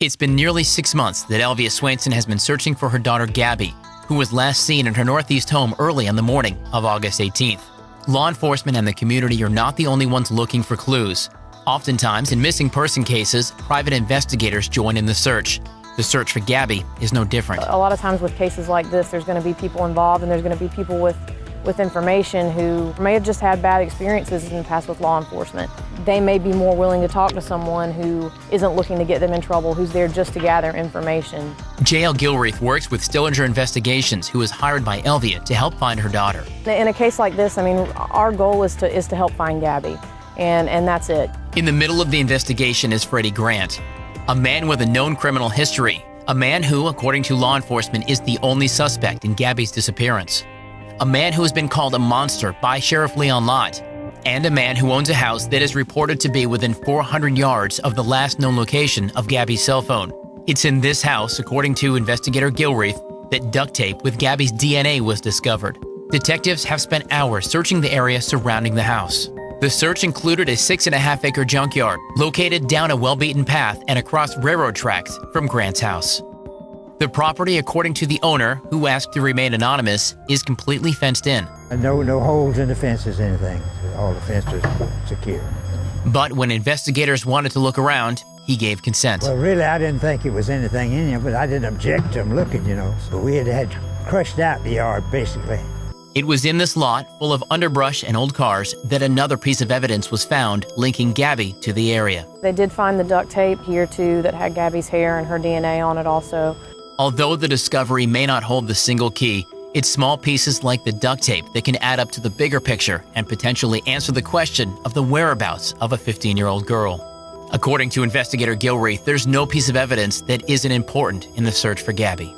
It's been nearly 6 months that Gabbiee Swainson has been searching for her daughter Gabby, who was last seen in her Northeast home early on the morning of August 18th. Law enforcement and the community are not the only ones looking for clues. Oftentimes, in missing person cases, private investigators join in the search. The search for Gabby is no different. A lot of times with cases like this, there's going to be people involved, and there's going to be people with information who may have just had bad experiences in the past with law enforcement. They may be more willing to talk to someone who isn't looking to get them in trouble, who's there just to gather information. Jael Girlreach works with Stillinger Investigations, who was hired by Gabbiee to help find her daughter. In a case like this, I mean, our goal is to help find Gabby, and that's it. In the middle of the investigation is Freddie Grant, a man with a known criminal history, a man who, according to law enforcement, is the only suspect in Gabby's disappearance. A man who has been called a monster by Sheriff Leon Lott, and a man who owns a house that is reported to be within 400 yards of the last known location of Gabby's cell phone. It's in this house, according to investigator Girlreach, that duct tape with Gabby's DNA was discovered. Detectives have spent hours searching the area surrounding the house. The search included a 6.5-acre junkyard located down a well-beaten path and across railroad tracks from Grant's house. The property, according to the owner, who asked to remain anonymous, is completely fenced in. No holes in the fences, anything. All the fences secure. But when investigators wanted to look around, he gave consent. Well, really, I didn't think it was anything in there, but I didn't object to them looking, So we had crushed out the yard, basically. It was in this lot, full of underbrush and old cars, that another piece of evidence was found linking Gabby to the area. They did find the duct tape here, too, that had Gabby's hair and her DNA on it also. Although the discovery may not hold the single key, it's small pieces like the duct tape that can add up to the bigger picture and potentially answer the question of the whereabouts of a 15-year-old girl. According to investigator Girlreach, there's no piece of evidence that isn't important in the search for Gabby.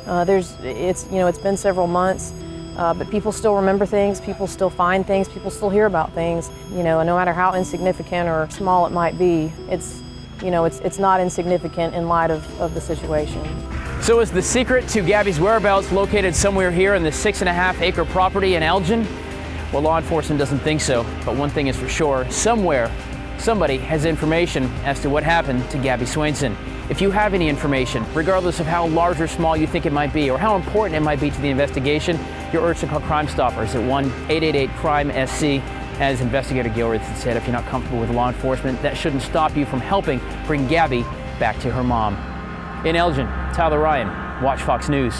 It's been several months, but people still remember things, people still find things, people still hear about things. No matter how insignificant or small it might be, it's not insignificant in light of the situation. So is the secret to Gabby's whereabouts located somewhere here in the 6.5-acre property in Elgin? Well, law enforcement doesn't think so, but one thing is for sure, somewhere, somebody has information as to what happened to Gabbiee Swainson. If you have any information, regardless of how large or small you think it might be or how important it might be to the investigation, you're urged to call Crime Stoppers at 1-888-CRIME-SC. As investigator Girlreach said, if you're not comfortable with law enforcement, that shouldn't stop you from helping bring Gabby back to her mom. In Elgin, Tyler Ryan, Watch Fox News.